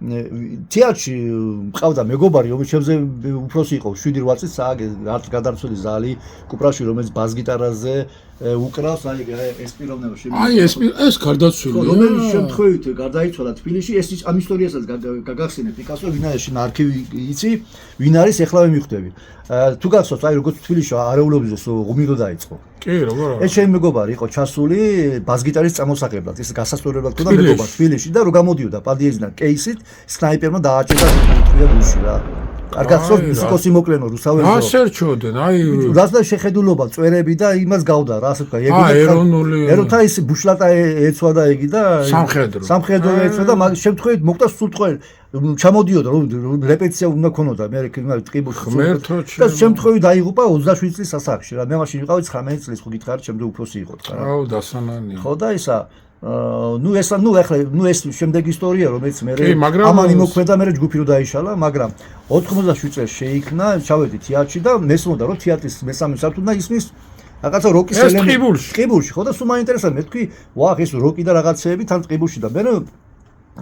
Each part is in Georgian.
თეატრში მყავდა მეგობარი, რომელიც ჩემზე უფროსი იყო, 7-8 წლის არც გადარწული ზალი, კუპრაში, რომელიც ბას-გიტარაზე უკრავს, აი ეს პიროვნება შემიძლია. აი ეს გარდაცვლილია. რომელიც შემთხვევით გარდაიცვალა თბილისში, ეს ამ ისტორიასაც გაგახსენებ, პიკასო ვინ არის შენ არქივი იცი, ვინ არის ეხლა ვიმიხვდები. თუ გახსოვს, აი როგორც თბილისში არეულობის ღუმილო დაიწყო. კი, როგორ არა. ეს ჩემი მეგობარი იყო ჩასული ბას-გიტარის წამოსაღებად, ეს გასასწორებლად ქონდა მეგობარი თბილისში და რო გამოდიოდა პადიეზიდან კეისით, სნაიპერმა დააჭერა თვითონ გულში რა. არ გახსოვს მუსიკოსი მოკლენო რუსავერზე. რა სერჩოდენ, აი რას და შეხედულობა, წვერები და იმას გავდა რა, ასე ვთქვა. ეროვნული ეროთა ის ბუშლატა ეცვა და იგი და სამხედრო ეცვა და შემთხვევით მოკვდა სულთხოველი. ჩამოდიოდა რომ რეპეტიცია უნდა ქონოდა მე ტყიბულში და შემთხვევით დაიღუპა 27 წლის ასაკში რა მე მაშინ ვიყავი 19 წლის ხო გითხარი ჩემზე უფროსი იყო თქვა რა აუ დასანანია ხო და ისა ეს შემდეგი ისტორია რომელიც მე ამან იმოქმედა მე ჯგუფი რო დაიშალა მაგრამ 87 წელს შეიქმნა ჩავედი თეატრში და მესმოდა რომ თეატრის მესამე სართულიდან ისმის რაღაცა როკის ელემენტი ტყიბულში ხო და სულ მაინტერესა მე თქვი ვახ ეს როკი და რაღაცეები თან ტყიბულში და მე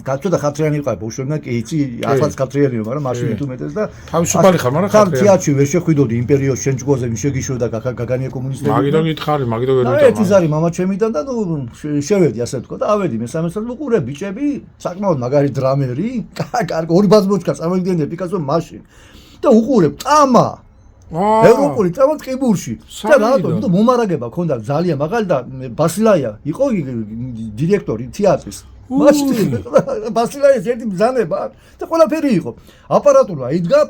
კაცო და ხათრიანი იყო ბავშვებმა კი იცი ახალ ხათრიანიო მაგრამ მაშინ თუ მეტეს და თავისუფალი ხარ მაგრამ ხათრიანი თეატრში ვერ შეხვიდოდი იმპერიოს შენ ჯგოზე მის შეგიშოდა გაგანია კომუნისტები მაგიტო გითხარი მაგიტო ვერ ვიტყვი ეს არის მამა ჩემიდან და ნუ შევედი ასე ვთქვა და ავედი მესამე სართულზე უყურე ბიჭები საკმაოდ მაგარი დრამერი კარგი ორი ბაზბოჩკა წარმოგიდგენია პიკასო მაშინ და უყურებ ტამა ევროპული ტამა ტყიბულში და რატომ მომარაგება ქონდა ძალიან მაღალი და ბასილაია იყო დირექტორი თეატრის ბასილაიას ერთი ბრძანება და ყველაფერი იყო. აპარატურა იდგა,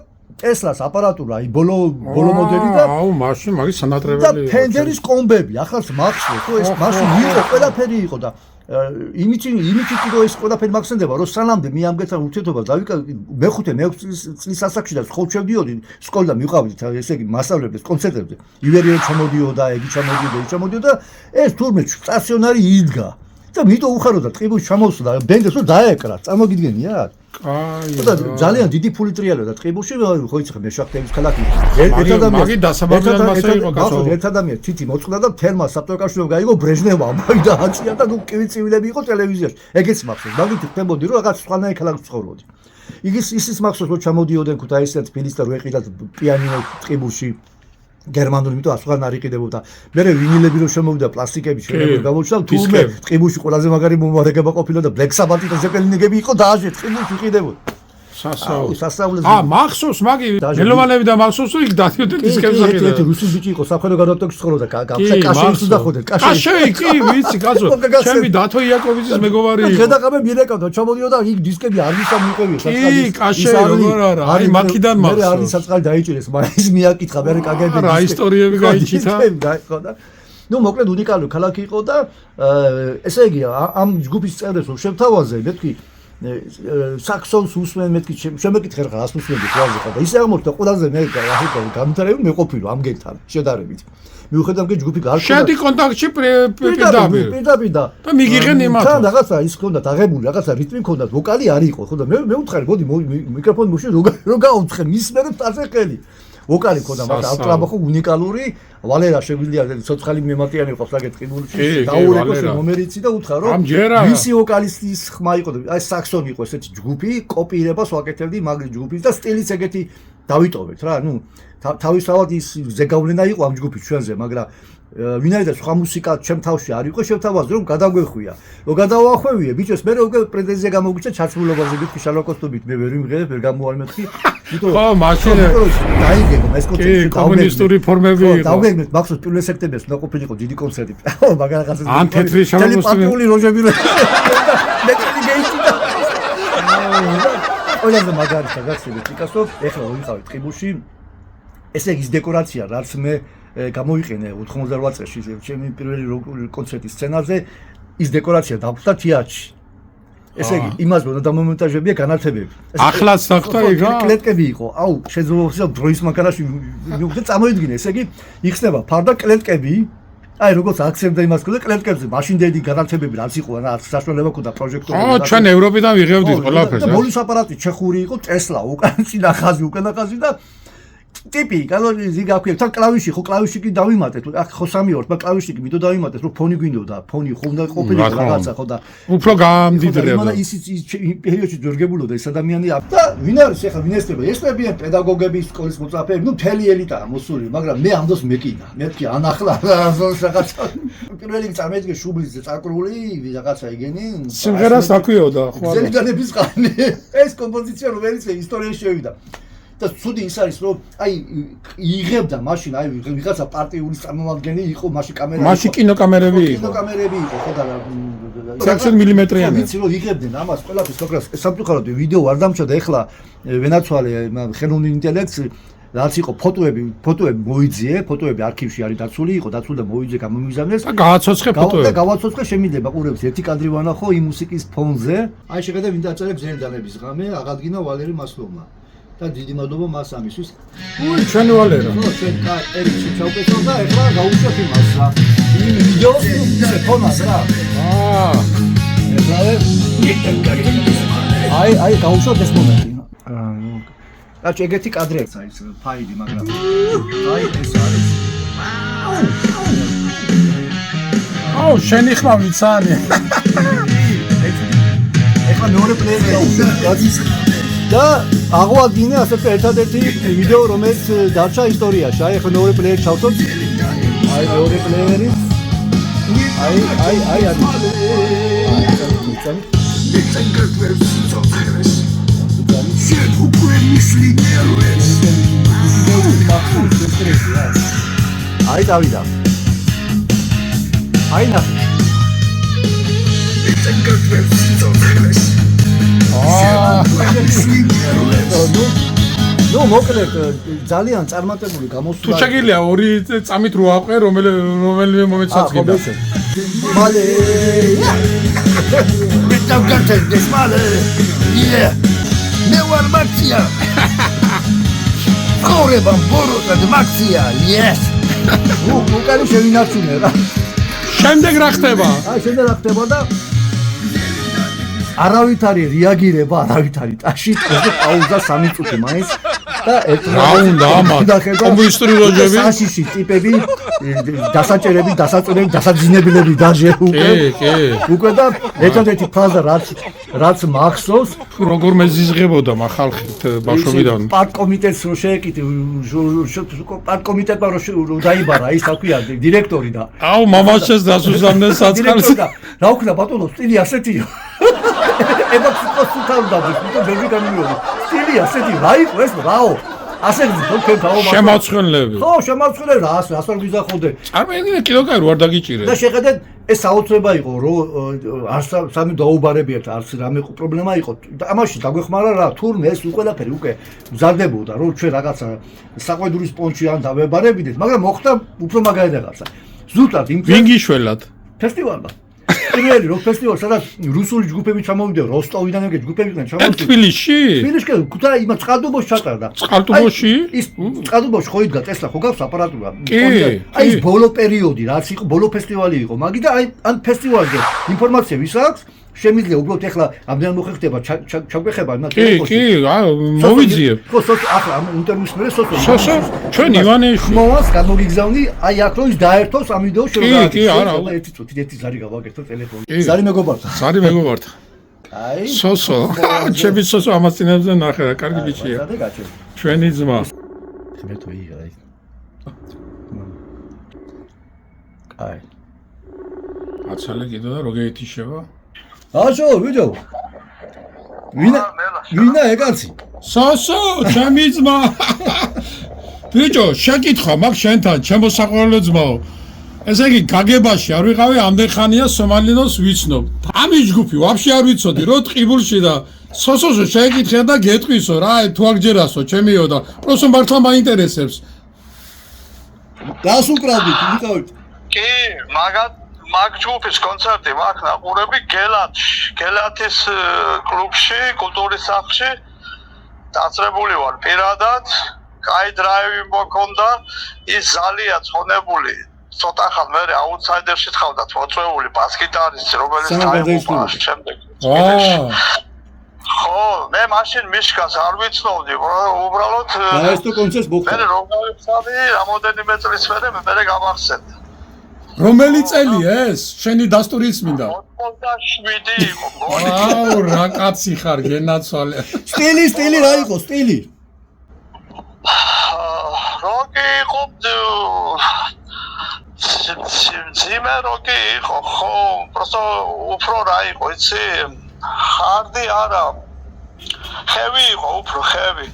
ტესლას აპარატურა, ბოლო მოდელი და აუ, მაშინ მაგის სანატრებელი და ფენდერის კომბები, ახალს მახსოვს, ხო ეს მაშინ იყო, ყველაფერი იყო და იმითი კიდო ეს ყველაფერი მახსენდება, რომ სანამდე მე ამგეთან ურთიერთობა დავიკავე მეხუთე მე-6 წლის ასაკში და სკოლშევდიოდი, სკოლიდან მივყავდით, ესე იგი მასწავლებლებს კონცერტებზე. ივერიელი ჩამოდიოდა, იგი ჩამოდიოდა, ეს თურმე სტაციონარი იდგა. და მიტო უხაროდა ტყიბულში ჩამოვსვა და ბენდეს რომ დაეკრა წარმოგიდგენია კაი და ძალიან დიდი ფული ტრიალებდა ტყიბულში ხო იცი მე შახტების ქალაქი მაგი დასაბამად მასე იყო გასულ ერთ ადამიანს თითი მოწყდა და თელმა საფრანგეთში გაიგო ბრეჟნევმა მაგი და აწია და ნუ კივიცივილები იყო ტელევიზიაში ეგეც მახსოვს მაგით ხდებოდი რომ რაღაც სხვანაირ ქალაქში ცხოვრობდი ისიც მახსოვს რომ ჩამოდიოდნენ ქუთაისიდან თბილისს და რო ეყიდათ პიანინო ტყიბულში გერმანული იმიტომ ასვან არ იყიდებოდა. მე ვინილები რო შემოვიდა პლასტიკები შეიძლება გამოჩნდა თურმე ტყიბულში ყველაზე მაგარი მომარაგება ყოფილა და Black Sabbath და Zeppelin-ები იყო დააჟე ტყიბულში იყიდებოდა. სასაუბრს. მახსოვს მაგი მელომანები და მახსოვს იქ დადიოდნენ დისკებს აყიდე. ერთი რუსი ბიჭი იყო საფხედრო გადავტოქში ცხოვრობდა კაშეში დახვდა კაშეი კი ვიცი კაცო ჩემი დათო იაკობიძის მეგობარი იყო. შედაყამე მირეკავდა ჩამოდიოდა იქ დისკები არ მისამ მიყევია. კი კაშეი როგორ არა აი მაქიდან მახსოვს. მე არის საწყალი დაიჭირეს მაგრამ ის მიაკითხა მე კაგები რა ისტორიები გაიჩითა. ნუ მოკლედ უნიკალური ქალაქი იყო და ესე იგი ამ ჯგუფის წევრებს რომ შევთავაზე მე თქვი საქსონს უსმენ მეთქი შემეკითხე რა რას უსმენდი ყველაზე ხარ და ისე აღმოჩნდა ყველაზე მე გამთარები მე ყოფილი ამგენთან შედარებით მიუხედავად რომ ჯგუფი გარკვეულ შედი კონტაქტში პირდაპირ და მიგიღენ იმათ თან რაღაცა ის ქონდა დაღებული რაღაცა რიტმი ქონდა ვოკალი არ იყო ხო და მე უთხარი მოდი მიკროფონი მოშე რო გაუცხე მის მერე წაზე ხელი ვოკალი ქონდა მაგრამ ალტრაბახო უნიკალური ვალერა შეგვიძლია ცოცხალი მემატიანი ყავს აგეთ ყიბულში დაურეკოს მომერიცი და უთხრა რომ მისი ვოკალისტის ხმა იყო და აი საქსონი იყო ესეთი ჯგუფი კოპირებას ვაკეთებდი მაგრი ჯგუფის და სტილიც ეგეთი დავიტოვეთ რა ნუ თავისთავად ის ზეგავლენა იყო ამ ჯგუფის ჩვენზე მაგრამ ვინაიდან სხვა მუსიკა ჩემ თავში არ იყო შევთავაზე რომ გადაგვეხვია რომ გადავახვევიე ბიჭოს მე უკვე პრეტენზია გამოგვიჩა ჩაცმულობაზე მეთქი შალოკოსტობით მე ვერ ვიმღერებ ვერ გამოვალმეთქი ხო მაშინ დაიგეგმა ეს კონცერტი კომუნისტური ფორმები იყო დავგეგმეთ მახსოვს 1 სექტემბერს უნდა ყოფილიყო დიდი კონცერტი მაგრამ რაღაცა ან თეთრი შალოკოსტები პატული როჟები მე წელი გეიჭიდა ყველაზე მაგარი საგაცილო პიკასო ეხლა ვიყავით ტყიბულში ესე იგი დეკორაცია რაც მე გამოვიყენე 88 წელს ჩემი პირველი კონცერტის სცენაზე ის დეკორაცია დაგვხდა თეატრში ესე იგი იმას უნდა დამონტაჟებია განათებები ახლაც დახტა იგა კლეტკები იყო აუ შეძლო დროის მანქანაში მიუხედავად წამოიდგინე ესე იგი იხსნება ფარდა კლეტკები აი როგორც აქცენტდა იმას ქონდა კლეტკებზე მაშინდელი განათებები რაც იყო რა საშუალება ქონდა პროჟექტორები ჩვენ ევროპიდან ვიღებდით ყველაფერს და მოლის აპარატი ჩეხური იყო ტესლა უკან წინა ხაზი უკანა ხაზი და ტიპი, კალორიები გაქვია, თან კლავიში ხო კლავიში კი დავიმატეთ, აქ ხო 3-2, მაგრამ კლავიში კი მითო დავიმატეთ, რომ ფონი გვინდოდა, ფონი ხო უნდა ყოფილიყო რაღაცა ხო და უფრო გამდიდრება. მაგრამ ის პერიოდში ძორგებულოდა ეს ადამიანი და ვინ არის ახლა ვინ ესწრება? ესწრებიან პედაგოგები, სკოლის მოწაფეები, ნუ მთელი ელიტაა მოსული, მაგრამ მე ამ დროს მეკინა. მეთქი ანახლა რაღაცა. პირველი წარმოიდგინე შუბლის წაკრული, რაღაცა იგენი. სიმღერას აქვიოდა ხო? ზელიგანების ხანი. ეს კომპოზიცია რომელიც ისტორიაში შევიდა. და ცუდი ის არის რომ აი იღებდა მაშინ აი ვიღაცა პარტიული წარმომადგენელი იყო მაშინ კამერა მაშინ კინოკამერები იყო კინოკამერები იყო ხო და 16 მმ-იანი ვიცი რომ იღებდნენ ამას ყველაფერს მაგრამ სამწუხაროდ ვიდეო არ დამჭოდა ეხლა ვენაცვალე ხელოვნური ინტელექტს რაც იყო ფოტოები მოიძიე ფოტოები არქივში არის დაცული იყო დაცული და მოიძიე გამომიგზავნეს და გააცოცხე ფოტოები და გავაცოცხე შემიძლია ყურებს ერთი კადრი ვანახო იმ მუსიკის ფონზე აი შეხედე ვინ დაწერებს ზელდანების ღამე აღადგინა ვალერი მასლოვმა და დიდი მადლობა მას ამისთვის. ჩვენი ვალერა. ხო, ჩვენ კაერში ჩავკეთო და ეხლა გავუშვათ იმას რა. იმ ვიდეოს ფონას რა. აი გავუშვათ ეს მომენტი. კაჩ ეგეთი კადრი აქვს აი ფაილი მაგრამ. აი ეს არის. აუ, შენი ხმა ვიცანი. ეხლა მეორე პლეიერი გავუშვათ. და აღვადგინე ასეთ ერთადერთი ვიდეო რომელიც დარჩა ისტორიაში. აი ახლა მეორე პლეიერი ჩავთოთ. აი მეორე პლეიერი. აი არის. აი დავიდა. აი ნახე. ნუ მოკლედ ძალიან წარმატებული გამოსვლა. თუ შეგიძლია ორი წამით რო აყვე რომელიმე მომენტსაც გინდა. მალე. მეტავგარდეს მალე. მე ვარ მაქსია. ყურება ბოროტა მაქსია. yes. უკანი შევინარჩუნე რა. შემდეგ რა ხდება? აი შემდეგ რა ხდება და არავით არის რეაგირება, არავით არის ტაში, პაუზა 3 წუთი მაინც და რა უნდა ამათ? კომუნისტური როჯები? საშიში ტიპები, დასაჭერები, დასაწუნები, დასაძინებლები დაჟე უკვე. კი. უკვე და ერთადერთი ფრაზა რაც მახსოვს, როგორ მეზიზღებოდა ხალხით ბავშვობიდან. პარტ კომიტეტს რო შეეკითე, პარტ კომიტეტმა რო დაიბარა ის აქვია დირექტორი და აუ მამაშეს დასუსამდნენ საწყალს. რა უქნა ბატონო, სტილი ასეთია. ება ფოტოსუთავდა და ბევრი გამიოდი. სტილი ასეთი რა იყო ეს რაო? ასეთი თქვენ გაუმართლა. შემოწმლები. ხო, შემოწმლები რა ასე არ გიზახოდე. წარმოიდგინე კილოგარი არ დაგიჭირე. და შეხედეთ ეს საოცრება იყო რომ არც სამი დაუბარებიათ არც რამე პრობლემა იყო. და ამაში დაგვეხმარა რა თურმე ეს ყველაფერი უკვე მზადდებოდა რომ ჩვენ რაღაცა საყვედურის პონჩი ან დავებარებიდეთ, მაგრამ მოხდა უფრო მაგარი რაღაცა. ზუსტად იმ ვინ გიშველად? ფესტივალმა პირველი როკ ფესტივალი სადაც რუსული ჯგუფები ჩამოვიდა როსტოვიდან ეგ ჯგუფები იყვნენ ჩამოვიდა თბილისში? თბილისში და იმ წყალტუბოში ჩატარდა. წყალტუბოში? ის წყალტუბოში ხო იდგა ტესლა ხო გავს აპარატურა. აი ეს ბოლო პერიოდი რაც იყო ბოლო ფესტივალი იყო მაგი და აი ან ფესტივალზე ინფორმაცია ვის აქვს შემიძლია უბრალოდ ეხლა ამდენ მოხერხდება ჩაგვეხება იმ ტელეფონში. კი, მოვიძიებ. ხო, ახლა ამ ინტერვიუს მერე სოსო. ჩვენ ივანეში. მოას გამოგიგზავნი, აი აქ რომ ის დაერთოს ამ ვიდეოს შევგაგი. კი, არა. ერთი წუთი ერთი ზარი გავაკეთო ტელეფონში. ზარი მეგობართა. ზარი მეგობართა. აი. სოსო. ჩემი სოსო ამას წინებზე ნახე რა, კარგი ბიჭია. ჩვენი ძმა. მე თუ იღა ის. აი. აცალე კიდე და როგორ ეთიშება? აშო, ვიდეო. ვინა ეგაცი? სოსო, ჩემი ძმა. ბიჭო, შეკითხა მაგ შენთან, ჩემო საყვარელო ძმაო. ესე იგი, გაგებაში არ ვიყავი ამდენ ხანია სომალინოს ვიცნობ. ამის ჯგუფი ვაფშე არ ვიცოდი, რო ტყიბულში და სოსოსო შეკითხე და გეტყვისო რა, თუ არ გჯერასო, ჩემიო და პროსო მართლა მაინტერესებს. გასუკრავდით, ვიყავით. კი, მაგ ჯგუფის კონცერტი მაქვს ნაყურები გელათის კლუბში, კულტურის სახლში. დაწრებული ვარ პირადად. კაი დრაივი მქონდა, ის ზალია ცხონებული. ცოტა ხან მე აუთსაიდერში ხავდათ მოწვეული ბას-გიტარისტი, რომელიც დაიღუპა შემდეგ. ხო, მე მაშინ მიშკას არ ვიცნობდი, უბრალოდ და ეს თუ კონცერტს მოხდა. მე რომ გავიხსნი, რამოდენიმე წლის მერე გამახსენდა. რომელი წელი ეს? შენი დასტურიც მინდა. 87 იყო, მგონი. აუ, რა კაცი ხარ, გენაცვალე. სტილი რა იყო, სტილი? როკი იყო ძიმე როკი იყო, ხო, просто უფრო რა იყო, იცი? ხარდი არა. ხევი იყო, უფრო ხევი.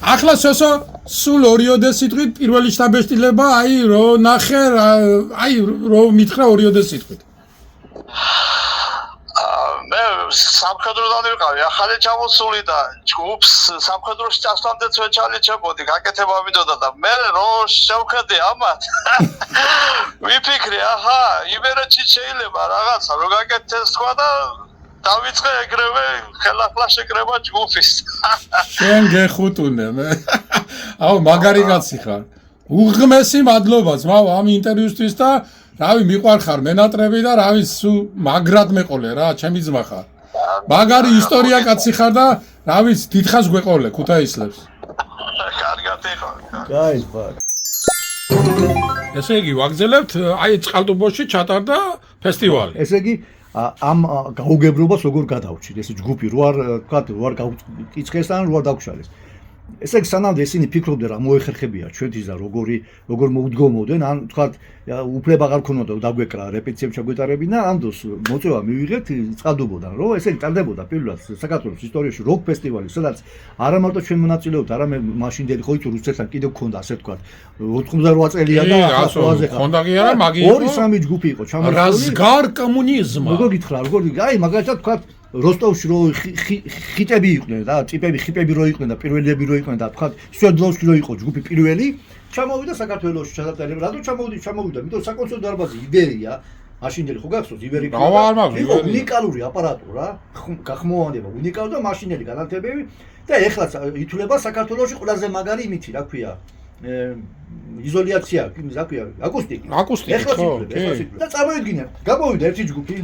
ახლა სოსო სულ ორიოდე სიტყვით პირველი შთაბეჭდილება, აი რო ნახე, აი რო მითხრა ორიოდე სიტყვით. მე სამხედროდან ვიყავი, ახალი ჩამოსული და ჯგუფს სამხედროში წასვლამდეც ვეჩალიჩებოდი, გაკეთება მინდოდა და მე რო შევხედე ამათ. ვიფიქრე, აჰა, იმერეთში შეიძლება რაღაცა რო გაკეთდეს თქვა და დავიწყე ეგრევე ხელახლა შეკრება ჯგუფის. შენ გეხუტუნე მე. აუ, მაგარი კაცი ხარ. უღმესი მადლობა ძმაო ამ ინტერვიუსთვის და რავი მიყვარხარ მენატრები და რავი სულ მაგრად მეყოლე რა, ჩემი ძმა ხარ. მაგარი ისტორია კაცი ხარ და რავი დიდხანს გვეყოლე ქუთაისლებს. კარგად იყო. გაი ხარ. ესე იგი ვაგზელებთ აი წყალტუბოში ჩატარდა ფესტივალი. ესე იგი ამ გაუგებრობას როგორ გადავჭირ ეს ჯგუფი რო არ თქვა რო არ გავკიცხეს ან რო არ დაგშალეს. ესე იგი სანამდე ისინი ფიქრობდნენ რა მოეხერხებია ჩვენთვის და როგორ მოუდგომოდნენ ან თქვა უფლება აღარ ქონოდა დაგვეკრა რეპეტიციებში ჩაგვეტარებინა ან დოს მოწვევა მივიღეთ წყალდუბოდან რომ ესე იგი ტარდებოდა პირველად საქართველოს ისტორიაში როკ ფესტივალი სადაც არა მარტო ჩვენ მონაწილეობთ არამედ მაშინდელი ხო იცი რუსეთთან კიდევ ქონდა ასე თქვა 88 წელია და 100-ზე ხონდა კი არა მაგი იყო 2-3 ჯგუფი იყო ჩამოწეული რაზგარ კომუნიზმა როგორ გითხრა როგორ აი მაგალითად თქვა როსტოვში რო ხიტები იყვნენ და ტიპები ხიპები რო იყვნენ და პირველები რო იყვნენ და თქვა სვერდლოვსკი რო იყო ჯგუფი პირველი ჩამოვიდა საქართველოში ჩადატარება რატო ჩამოვიდა იმიტომ საკონცერტო დარბაზი იბერია მაშინდელი ხო გახსოვს იბერი იყო უნიკალური აპარატურა გახმოვანება უნიკალური და მაშინდელი განათებები და ეხლა ითვლება საქართველოში ყველაზე მაგარი იმითი რა ქვია იზოლაცია რა ქვია აკუსტიკი ეხლა და წარმოიდგინე გამოვიდა ერთი ჯგუფი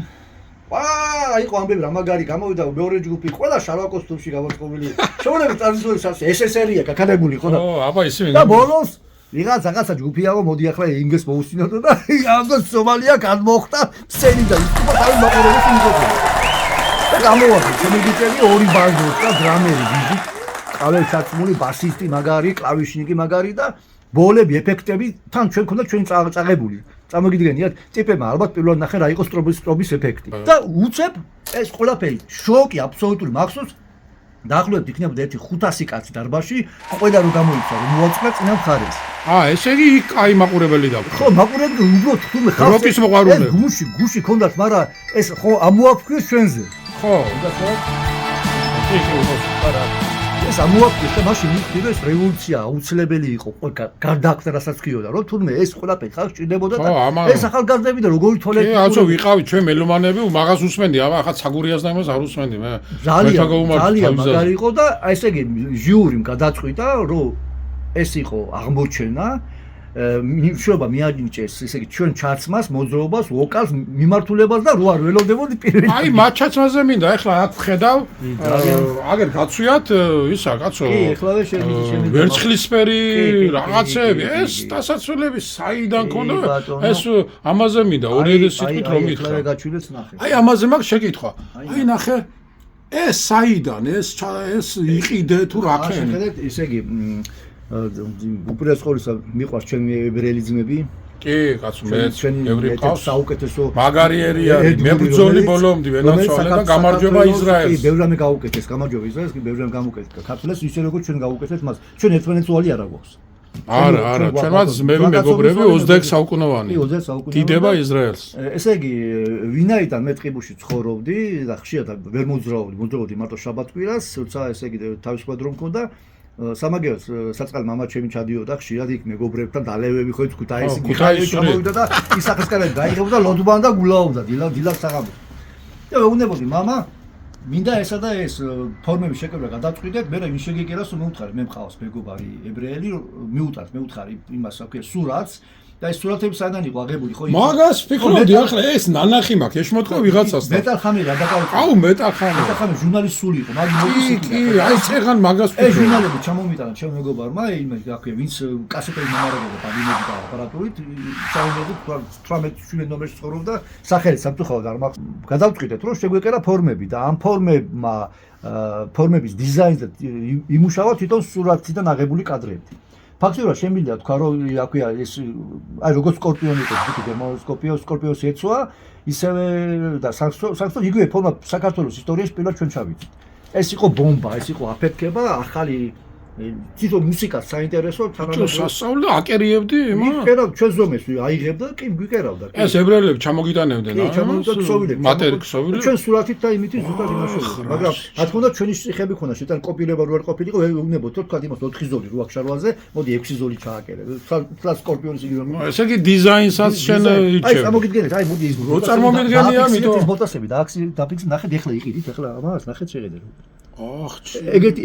იყო ამბები რა მაგარი გამოვიდა მეორე ჯგუფი ყველა შარვა კოსტუმში გამოწყობილი შეუძლებელი ტრადიციული SSR-ია გაკანებული ხო და აბა ისე და ბოლოს რაღაცა ჯგუფიაო მოდი ახლა ინგლისს მოусვინოთ და ამბობს სომალია გადმოხდა სცენი და ისკუპა თავი მაყურებელს იმყოფა და გამოვიდა შემიგიწევი ორი ბანდი და დრამერი დიდი ყაվել საცმული ბასისტი მაგარი კლავიშნიკი მაგარი და ბოლები ეფექტები თან ჩვენ ქონდა ჩვენ წაღებული წამოგიდგენიათ ტიპებმა ალბათ პირველად ნახე რა იყო სტრობის ეფექტი და უცებ ეს ყველაფერი შოკი აბსოლუტური მახსოვს დაახლოებით იქნებოდა ერთი 500 კაცი დარბაზში ყველა რო გამოიცა რომ მოაწყდა წინა მხარეს ესე იგი იქ აი მაყურებელი და ხო მაყურებელი უბრალოდ თუმე ხალხი როკის მოყვარულე გუში ქონდათ მაგრამ ეს ხო ამოაფქვეს ჩვენზე ხო ეს ამოაფქვეს და მაშინ მივხვდი ეს რევოლუცია აუცილებელი იყო გარდაქმნა რასაც ხიოდა რომ თურმე ეს ყველაფერი ხალხს ჭირდებოდა და ეს ახალგაზრდები და როგორი თვალები აცო ვიყავი ჩვენ მელომანები მაგას უსმენდი ახლა ცაგურიას და იმას არ უსმენდი მე ძალიან მაგარი იყო და ესე იგი ჟიურიმ გადაწყვიტა რომ ეს იყო აღმოჩენა მშვიდობა მიაჯინჭეს ესე იგი ჩვენ ჩაცმას მოძრაობას ვოკალს მიმართულებას და რო არ ველოდებოდი პირველი აი მათ ჩაცმაზე მინდა ეხლა აქ ხედავ აგერ გაცვიათ ისა კაცო კი ეხლავე შემიძლია ვერცხლისფერი რაღაცები ეს დასაცველები საიდან ქონდა ეს ამაზე მინდა ორი სიტყვით რომ მითხრა ეხლა გაჩვიდეთ ნახე აი ამაზე მაქვს შეკითხვა აი ნახე ეს საიდან ეს იყიდე თუ რა ხენ შეხედეთ ესე იგი უპირველეს ყოვლისა მიყვარს ჩემი ებრაელი ძმები კი კაცო მე ევრი ყავს საუკეთესო მაგარი ერიალი მებრძოლი ბოლომდე ვენაცვალე და გამარჯვება ისრაელს კი ბევრამე გაუკეთეს გამარჯვება ისრაელს კი ბევრამ გამუკეთეს ქართველებს ისე როგორ ჩვენ გაუკეთეთ მას ჩვენ ერთმანეთს უალი არ აგვაქვს არა ჩვენმაც მეგობრები 26 საუკუნოვანი კი 26 საუკუნოვანი დიდება ისრაელს ესე იგი ვინაიდან მე ტყიბუში ცხოვრობდი და ხშირად ვერ მოძრაობდი მარტო შაბათ-კვირას როცა ესე იგი თავისუფლად რომ მქონდა სამაგეროს საწყალი მამა ჩემი ჩადიოდა ხშირად იქ მეგობრებთან დალევები ხო იცი ქუთაისი ქუთაისი ჩამოვიდა და ისახესკარები დაიღებდა ლოდბან და გულაობდა დილას საღამოს და ვეუბნებოდი მამა მინდა ესა და ეს ფორმები შეკრება გადაწყვიტეთ მე რა შეგეკერას რომ მევთხარი მე მყავს მეგობარი ებრაელი მიუტართ მე უთხარი იმას რა ქვია სურათს და ეს სურათები საიდან იყო აღებული ხო? მაგას ფიქრობდი ახლა ეს ნანახი მაქვს, ეშმოთქვა ვიღაცას და. მეტალხამი რა დაკავებული. აუ მეტალხამი. მეტალხამი ჟურნალის სული იყო, მაგ კი, აი წეგან მაგას ეს ფიქრობდი. ჟურნალები ჩამომიტანა ჩემ მეგობარმა, იმე აქვე ვინც კასეტები მომარაგებდა ბაბინები და აპარატურით, ჩამომიტა 18 ნომერში ცხოვრობდა, სახელი სამწუხაროდ არ მაქვს. გადავწყვიტეთ რომ შეგვეკერა ფორმები და ამ ფორმების დიზაინს და იმუშავა თვითონ სურათიდან აღებული კადრები. ფაქტობრივად შემიძლია თქვა რომ აქვეა ეს აი როგორც სკორპიონი იყო ჯგუფი სკორპიონს ეცვა ისევე და საერთოდ იგივე ფორმა საქართველოს ისტორიაში პირველად ჩვენ ჩავიცით. ეს იყო ბომბა, ეს იყო აფეთქება, ახალი თვითონ მუსიკას საინტერესო თუ სასწავლო აკერიებდი იმას? ვიკერავ ჩვენ ზომეს აიღებდა კი ვიკერავდა. ეს ებრაელები ჩამოგიტანებდნენ კი, ჩამოვიდა ქსოვილები. მატერი ქსოვილი. ჩვენ სურათით და იმით ზუსტად იმაშოვდა. მაგრამ რა თქმა უნდა ჩვენი შეხები ქონა შეტან კოპირება რო არ ყოფილიყო, უნებოდ თქვა იმას 4 ზოლი რო აქვს შარვალზე, მოდი 6 ზოლი ჩააკერე. სა სკორპიონის იგივე. ესე იგი დიზაინსაც შენ აი იჩევ. წარმოგიდგენთ, აი მოდი ის რო წარმომიდგენია, ამიტომ ეს ბოტასები და აქ დაფიქსე ნახეთ ეხლა იყიდით, ეხლა ამას ნახეთ შეხედე. აх,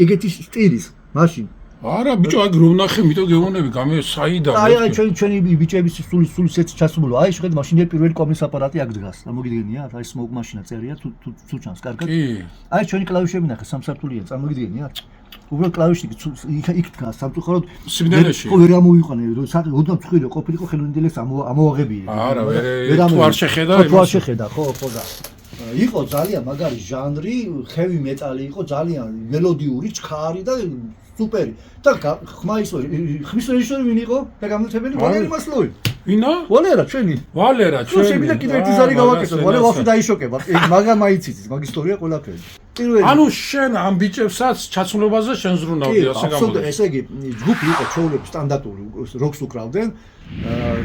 ეგეთი სტილის მაშინ არა ბიჭო, აი რომ ნახე, მითო გეუბნები გამე საიდან. აი ჩვენი ბიჭების სულის ეცი ჩასულო. აი შეხედე მაშინ პირველი კომის აპარატი აქ დგას. წარმოგიდგენიათ? აი სმოუკ მაშინა წერია თუ ჩანს კარგად. კი. აი ჩვენი კლავიშები ნახე სამსართულიან, წარმოგიდგენიათ? უბრალოდ კლავიში იქ დგას სამწუხაროდ სიბნელეში. ხო ვერ ამოიყვანე, ოდნავ ცხვირი ყოფილიყო ხელოვნდელეს ამოაღებია. არა, თუ არ შეხედა თუ არ შეხედა, ხო და იყო ძალიან მაგარი ჟანრი, heavy metal იყო ძალიან მელოდიური, ჩქარი და სუპერი. და ხმა ის ხმის რეჟისორი ვინ იყო? და გამოცემელი ვალერი მასლოვი. ვინა? ვალერა ჩვენი. ვალერა ჩვენ შემიძლია კიდევ ერთი ზარი გავაკეთოთ. ვალერა ვახში დაიშოკება. მაგამ აიციცის, მაგ ისტორია ყველაფერი. პირველი ანუ შენ ამ ბიჭებსაც ჩაცმულობაზე შენ ზრუნავდი ასე გამოდი. ესე იგი ჯგუფი იყო ჩოულები სტანდარტული როკს უკრავდნენ.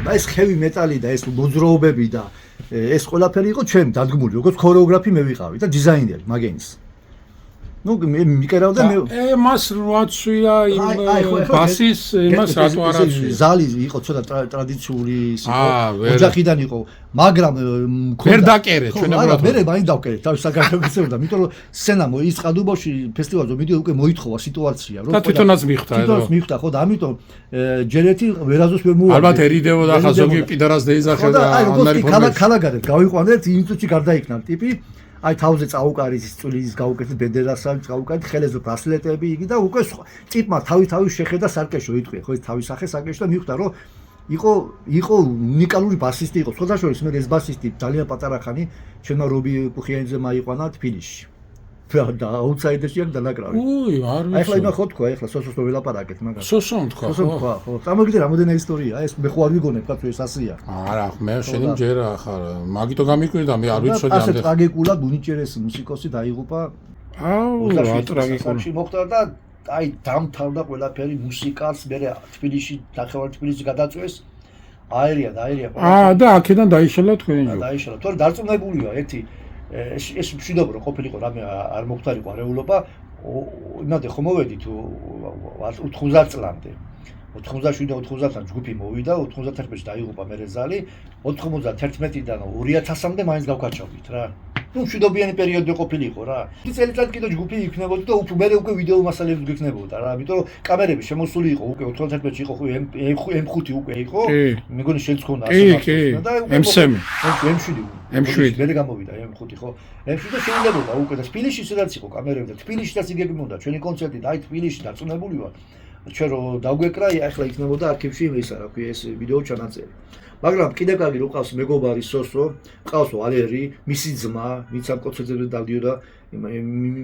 და ეს heavy metal-ი და ეს მოძრაობები და ეს ყველაფერი იყო ჩვენ დადგმული, როგორც ქორეოგრაფი მე ვიყავი და დიზაინერი მაგენის. ნუ მიკერავდა მე მას როაცვია იმ ბასის იმას რატო არ აცვია? ზალი იყო ცოტა ტრადიციული იყო, ოჯახიდან იყო, მაგრამ ვერ დაკერე ჩვენებურად. მე მაინც დავკერე თავის საქართველოსებდა, იმიტომ რომ სცენა მოიწყა დუბოში ფესტივალზე, მიდი უკვე მოითხოვა სიტუაცია, რომ და თვითონაც მიხვდა ეს. თვითონაც მიხვდა, ხო და ამიტომ ჯერეთი ვერაზოს ვერ მოუვარდა. ალბათ ერიდებოდა ხა ზოგი პიდარას დაიზახე და ამარი ფორმები. ქალაგარეთ გავიყვანეთ, იმ წუთში გარდაიქნა ტიპი. აი თავზე წაუკარით წვლის გაუკეთეთ ბენდერასთან წაუკარით ხელეზე ბრასლეტები იგი და უკვე ტიპმა თავი შეხედა სარკეშო იტყვი ხო ეს თავის სახე სარკეშო და მიხვდა რომ იყო უნიკალური ბასისტი იყო სხვათა შორის მე ეს ბასისტი ძალიან პატარა ხანი ჩვენმა რობი პუხიანიძე მაიყვანა თბილისში და აუთსაიდერში აქ დანაკრავი. უი, არ ვიცი. აი ხლა იმა ხო თქვა, ახლა სოსოს ველაპარაკეთ მაგას. სოსომ თქვა, ხო? ხო. წარმოგიდგენ რამოდენია ისტორია, ეს მე ხო არ ვიგონებ, კაცო ეს ასია. არა, მე შენი მჯერა ხარ, მაგიტო გამიკვირდა, მე არ ვიცოდი ამდენ. ასე ტრაგიკულად უნიჭერესი მუსიკოსი დაიღუპა. აუ, რა ტრაგიკული. მოხდა და აი დამთავრდა ყველაფერი მუსიკას, მე თბილისში დახევარ თბილისში გადაწვეს. აერია. და აქედან დაიშალა თქვენი ჯგუფი. დაიშალა. თორე დარწმუნებულია ერთი ეს მშვიდობრო ყოფილიყო რამე არ მოხდარიყო არეულობა იმამდე ხომ მოვედი თუ 90 წლამდე 97-90-დან ჯგუფი მოვიდა 91-ში დაიღუპა მერე ზალი 91-დან 2000-მდე მაინც გავკარჩავდით რა ნუ მშვიდობიანი პერიოდი ყოფილიყო რა წელიწად კიდე ჯგუფი იქნებოდა და მე უკვე ვიდეო მასალები გიქნებოდა რა იმიტომ რომ კამერები შემოსული იყო უკვე 91-ში იყო M5 უკვე იყო მეგონი შენც ხონა ასე და M7 მე გამოვიდა M5 ხო M7 და შეიძლება უკვე და თბილისში სადაც იყო კამერები და თბილისშიც იგებინოდა ჩვენი კონცერტი და აი თბილისში დაწუნებული ვარ ჩვენ რო დაგვეკრა ახლა იქნებოდა არქივში ისა რა ქვია ეს ვიდეო ჩანაწერი მაგრამ კიდევ კარგი რო ყავს მეგობარი სოსო ყავს ვალერი მისი ძმა ვინც ამ კონცერტებზე დავდიოდა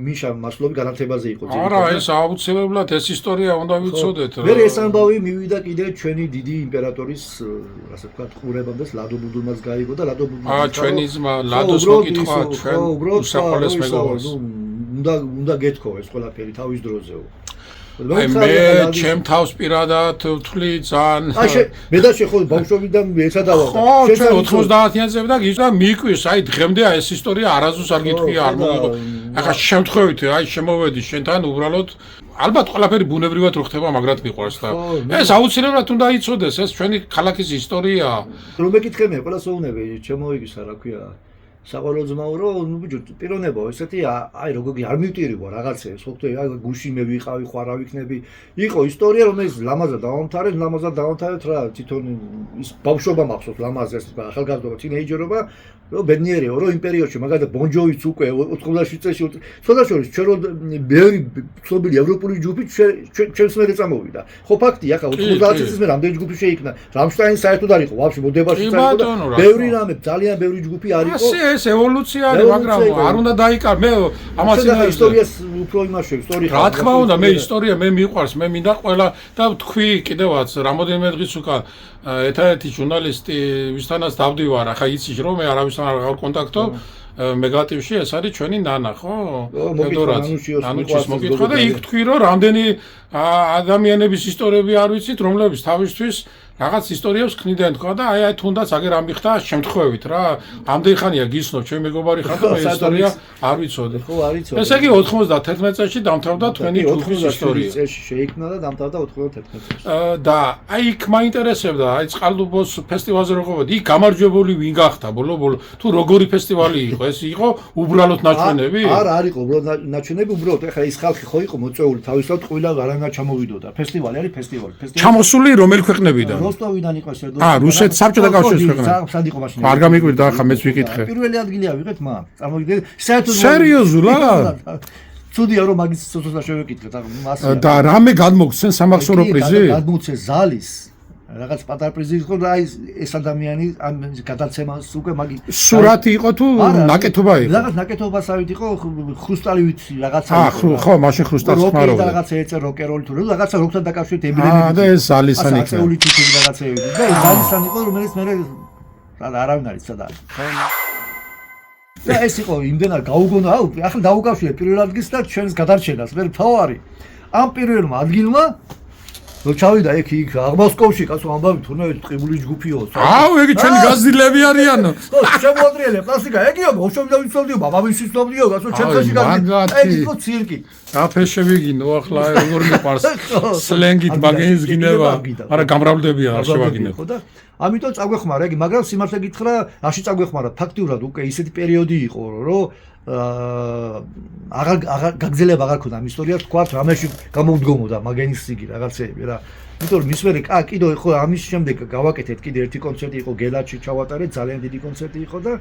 მიშა მასლოვი განათებაზე იყო არა ეს აუცილებლად ეს ისტორია უნდა ვიცოდეთ მე ეს ამბავი მივიდა კიდე ჩვენი დიდი იმპერატორის ასე ვთქვათ ყურებამდე ლადო ბუდულმაც გაიგო და ლადო ბუდულმა ჩვენი ძმა ლადოს მოკითხა ჩვენ უსაყოლეს მეგობარს უნდა გეთქო ეს ყველაფერი თავის დროზეო აი მე ჩემ თავს პირადად ვთვლი ძალიან მე და შეხო ბავშვობიდან ეცადავა ჩვენ 90-იანზე და გიჟდა მიკვირს აი დღემდე ეს ისტორია არაზუსტ არ გიტყვია არ მოგიღო ახლა შემთხვევით აი შემოვედი შენთან უბრალოდ ალბათ ყველაფერი ბუნებრივად რო ხდება მაგრად მიყვარს და ეს აუცილებლად უნდა იცოდეს ეს ჩვენი ქალაქის ისტორია რომ მეკითხე მე ყველას უუნები ჩემოიგისა რა ქვია საყოველთაო ძმაო რომ ნუ ბიჭო პიროვნება ესეთი აი როგორი არ მივტირიყო რაღაცებს ხო აი გუში მე ვიყავი ხო არა ვიქნები იყო ისტორია რომელიც ლამაზად დავამთავრეთ რა თვითონ ის ბავშვობა მახსოვს ლამაზად ახალგაზრდობა თინეიჯერობა რომ ბედნიერია რომ იმ პერიოდში მაგალითად ბონჯოვიც უკვე 87 წელს შესაძლოა ჩვენ რომ ბევრი ცნობილი ევროპული ჯგუფი ჩვენს მერე წამოვიდა ხო ფაქტია ხა 90 წელს მე რამდენი ჯგუფი შეიქმნა რამშტაინი საერთოდ არ იყო ვაფშე მოდებაში საერთოდ ბევრი რამე ძალიან ბევრი ჯგუფი არ იყო ეს ევოლუცია არის მაგრამ არ უნდა დაიკარ მე ამას ისტორიას უფრო იმაში ისტორია რა თქმა უნდა მე ისტორია მე მიყვარს მე მინდა ყველა და თქვი კიდევაც რამოდენიმე დღის უკან ერთადერთი ჟურნალისტი ვისთანაც დავდივარ ახლა იცი რომ მე არავისთან არ ვარ კონტაქტო მეგატივში ეს არის ჩვენი ნანა ხო თედორად ანუჩის მოკითხვა და იქ თქვი რომ რამდენი ადამიანების ისტორიები არ ვიცით რომლებიც თავისთვის რაღაც ისტორიებს ქნიდნენ თქვა და აი თუნდაც აგერ ამიხდა შემთხვევით რა ამდენ ხანია გიცნობ ჩემი მეგობარი ხარ და მე ისტორია არ ვიცოდი ხო არ იცოდი ესე იგი 91 წელში დამთავრდა თქვენი ჯგუფის ისტორია წელში შეიქმნა და დამთავრდა 91 წელში და აი იქ მაინტერესებდა აი წყალტუბოს ფესტივალზე რო ყოფოდი იქ გამარჯვებული ვინ გახდა ბოლო თუ როგორი ფესტივალი იყო ეს იყო უბრალოდ ნაჩვენები არ იყო უბრალოდ ნაჩვენები უბრალოდ ეხლა ის ხალხი ხო იყო მოწეული თავისთავად ყვილა გარანგა ჩამოვიდოდა ფესტივალი არის ფესტივალი ჩამოსული რომელი ქვეყნებიდან როსტოვიდან იყო შედო რუსეთ საბჭოთა კავშირის ქვეყნები სად იყო მაშინ არ გამიკვირდა ახლა მეც ვიკითხე პირველი ადგილი ავიღეთ მაგ წარმოგიდგენთ საერთოდ სერიოზულად ცუდია რომ მაგის ცოტა შევეკითხეთ ასე და რამე გადმოგცენ სამახსოვრო პრიზი გადმოგცეს ზალის რაღაც პატარა პრიზი იყო და აი ეს ადამიანი ამ გადაცემას უკვე მაგი სურათი იყო თუ ნაკეთობა იყო რაღაც ნაკეთობასავით იყო ხრუსტალივით რაღაცა ხო მაშინ ხრუსტალს ხმარობდა რაღაცა ეწე როკეროლი თუ რაღაცა როკთან დაკავშირებით ებრენები და ეს ზალისანი იქნება აწეული თითები რაღაცეები და ეს ზალისანი იყო რომელიც მე არავინ არის სადა და ეს იყო იმდენად გაუგონა ახლა დაუკავშირე პირველ ადგილს და ჩვენს გადარჩენას მე თავარი ამ პირველმა ადგილმა რო ჩავიდა იქ აღმოსკოვში კაცო ამბავი თურმე ტყიბული ჯგუფიო ეგ ჩვენი გაზრდილები არიანო ხო შემოადრიელე პლასტიკა ეგიო ბავშვები და ვიცნობდიო ბაბავისი ვიცნობდიო კაცო ჩემში ეგ იყო ცირკი აფეშები გინო ახლა როგორ მიყვარს სლენგით მაგენის გინება არა გამრავლებია არ შევაგინებ ხო და ამიტომ წაგვეხმარა იგი მაგრამ სიმართლე გითხრა რაში წაგვეხმარა ფაქტიურად უკვე ისეთი პერიოდი იყო რომ აღარ გაგზელება აღარ ქონდა ამ ისტორიას თქვა რამეში გამოვდგომოდა მაგენის სიგი რაღაცეები რა იმიტომ რომ მის მერე კიდო ხო ამის შემდეგ გავაკეთეთ კიდე ერთი კონცერტი იყო გელაჩი ჩავატარეთ ძალიან დიდი კონცერტი იყო და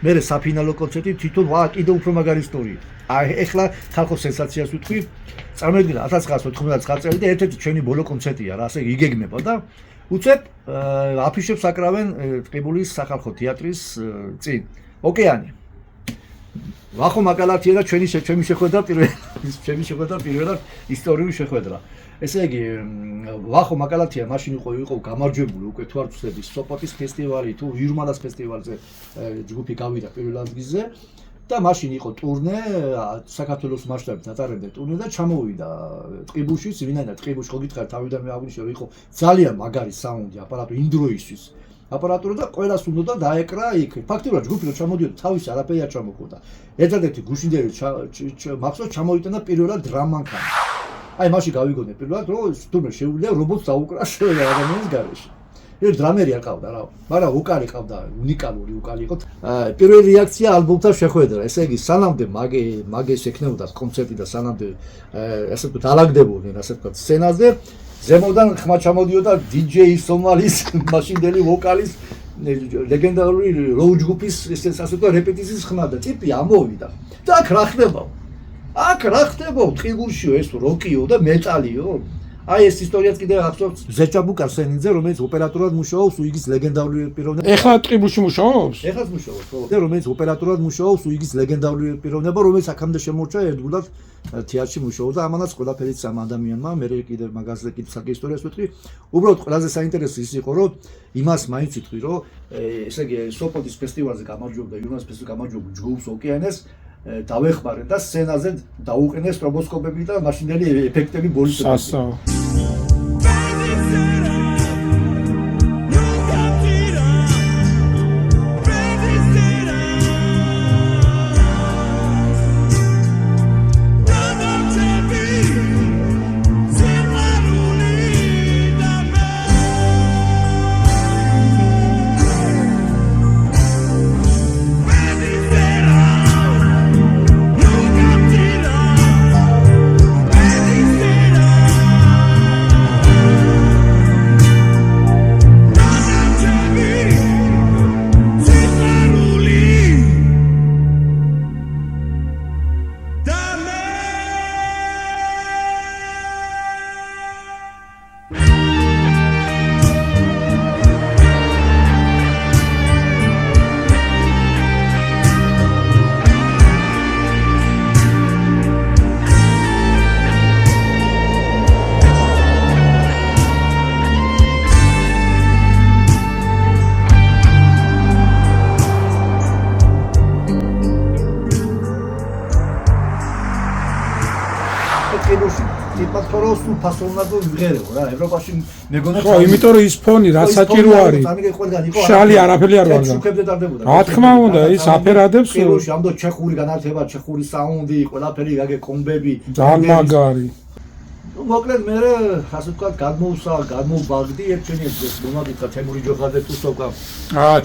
მერე საფინალო კონცერტი თვითონ კიდე უფრო მაგარი ისტორია აი ეხლა ხალხო სენსაციას ვიტყვი წარმოიდგინე 1999 წელი და ერთ-ერთი ჩვენი ბოლო კონცერტია რა ასე იგეგმება და უცებ აფიშებს აკრავენ ტყიბულის სახალხო თეატრის წინ ოკეანი ვახო მაკალათია და ჩვენი შეხვედრა პირველად ისტორიული შეხვედრა ესე იგი ვახო მაკალათია მაშინ იყო გამარჯვებული უკვე თუ არ ვცდები სოპოტის ფესტივალი თუ ვირმალას ფესტივალზე ჯგუფი გავიდა პირველ ადგილზე და მაშინ იყო ტურნე საქართველოს მასშტაბით ატარებდა ტურნე და ჩამოვიდა ტყიბულში ვინაიდან ტყიბულში ხო გითხარ თავიდან მე აღვნიშნე რომ იყო ძალიან მაგარი საუნდი აპარატური იმ დროისთვის აპარატურა და ყველას უნდა დაეკრა იქ ფაქტობრივად ჯგუფი რომ ჩამოდიოდა თავის არაფერი არ ჩამოხდა ერთადერთი გუშინდელი მახსოვს ჩამოიტანა პირველად დრამანქანი აი მაშინ გავიგონე პირველად რომ თუმე შეუძლია რობოტს დაუკრას ადამიანის გარეშე ეს დრამერი არ ყავდა რა მაგრამ ვოკალი ყავდა უნიკალური ვოკალი იყო პირველი რეაქცია ალბომთან შეხვედრა ესე იგი სანამდე მაგეს ექნებოდა კონცერტი და სანამდე ასე ვთქვათ ალაგდებოდნენ ასე ვთქვათ სცენაზე ზემოდან ხმა ჩამოდიოდა DJ სომალის მაშინდელი ვოკალის ლეგენდარული როუ ჯგუფის ესე ვთქვათ რეპეტიციის ხმა და ტიპი ამოვიდა და აქ რა ხდება ტყიბულშიო ეს როკიო და მეტალიო აი ეს ისტორიაც კიდევ ახსოვს ზეჩაბუკ არსენიძე რომელიც ოპერატორად მუშაობს უიგის ლეგენდარული პიროვნება ეხლა ტყიბულში მუშაობს ეხლა მუშაობს ხო და რომელიც ოპერატორად მუშაობს უიგის ლეგენდარული პიროვნება რომელიც აქამდე შემორჩა ერთგულად თეატრში მუშაობდა ამანაც ყველაფერი სამ ადამიანმა მე კიდევ მაგაზე კიდევ საკი ისტორიას ვეთქვი უბრალოდ ყველაზე საინტერესო ის იყო რომ იმას მაინც ვიტყვი რომ ესე იგი სოპოტის ფესტივალზე გამარჯვებდა იუნას ფესტივალზე გამარჯვებულ ჯგუფს ოკეანეს დავეხმარეთ და სცენაზე დაუყენეს სტრობოსკოპები და მაშინდელი ეფექტები ბოლისები რომ სულ ფასოვნად ვიღერეო რა ევროპაში მეგონა ხო, იმიტომ რომ ის ფონი რაც საჭირო არის. შალი არაფერი არ ვარ. რა თქმა უნდა, ის აფერადებს. პირველში ამდო ჩეხური განათება, ჩეხური საუნდი, ყველაფერი გაგე კომბები. ძალიან მაგარი. მოკლედ მე ასე ვთქვათ გადმოვბაგდი ერთჩენი ეს მომაკითხა თემური ჯოხაძე თუსოვკა.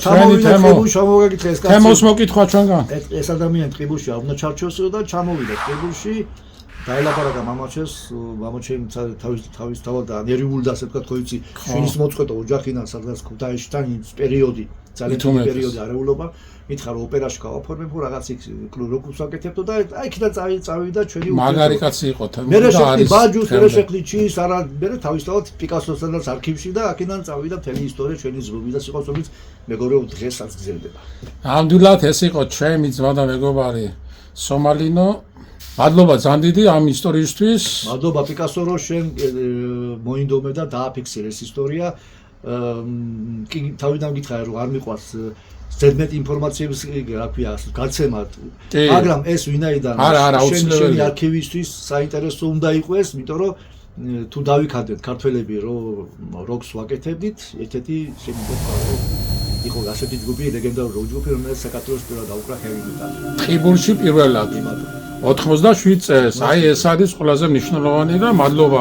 ჩვენი თემო შემოგეკითხე ეს კაცი. თემოს მოკითხვა ჩვენგან. ეს ადამიანი ტყიბულში ავნო ჩარჩოსო და ჩამოვიდა ტყიბულში. დაელაპარაკა მამაჩეს, მამაჩემ თავის თავად ნერვიულ და ასე ვთქვათ ხო იცი, შვილის მოწყვეტა ოჯახიდან სადღაც ქუთაისიდან ის პერიოდი, ძალიან დიდი პერიოდი არეულობა. მითხარ რომ ოპერაში გავაფორმებო რაღაც იქ კლუბს ვაკეთებდო და აი იქიდან წავიდა ჩვენი მაგარი კაცი იყო თემო და არის ბაჯუს რესექლიჩის არა მე თავისთავად პიკასოსადაც არქივში და აქედან წავიდა მთელი ისტორია ჩვენი ზრუბი და სიყოსობით მეგობრებო დღესაც გრძელდება. ნამდვილად ეს იყო ჩემი ძმა და მეგობარი სომალინო. მადლობა ძალიან დიდი ამ ისტორიისთვის. მადლობა პიკასო რომ შენ მოინდომე და დააფიქსირე ეს ისტორია. კი თავიდან გითხარი რომ არ მიყვარს ზედმეტ ინფორმაციების რა ქვია გაცემა მაგრამ ეს ვინაიდან შენი არქივისთვის საინტერესო უნდა იყოს იმიტომ რომ თუ დავიქადეთ ქართველები რომ როკს ვაკეთებდით ერთ-ერთი შემიძლია იყო ასეთი ჯგუფი ლეგენდარული როკ ჯგუფი რომელიც საქართველოს პირველად დაუკრა heavy metal ტყიბულში პირველად 87 წელს აი ეს არის ყველაზე მნიშვნელოვანი და მადლობა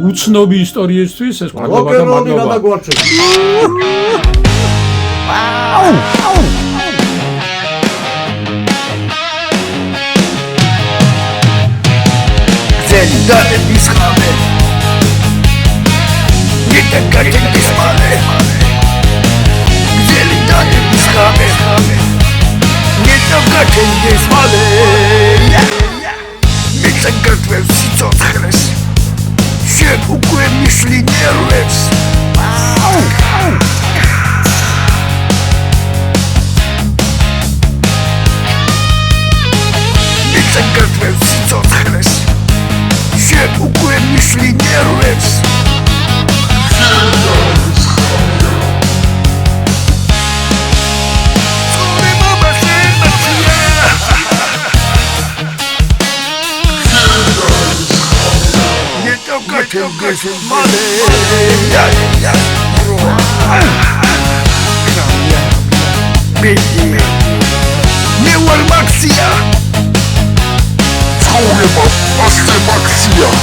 უცნობი ისტორიისთვის ეს მადლობა და მადლობა Dale mis james Ni te cachen mis males Dale mis james Ni te cachen mis males Mi te cachen mis males Shit ukue mis linieres Mi te cachen mis males Ukue mis linieres Nie toca que se male Nie walmaxia Cały Maxia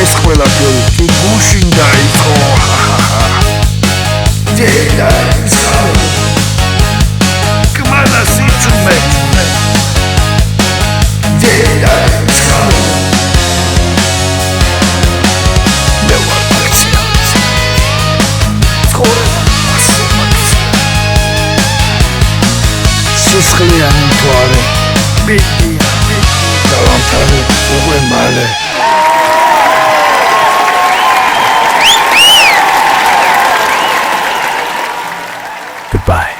ეს ყველაფერი კი გუშინ დაიწყო კმანა სიჩუმე სისხლიანი თვარე ბიდია დავამთავრე უკვე მალე Goodbye.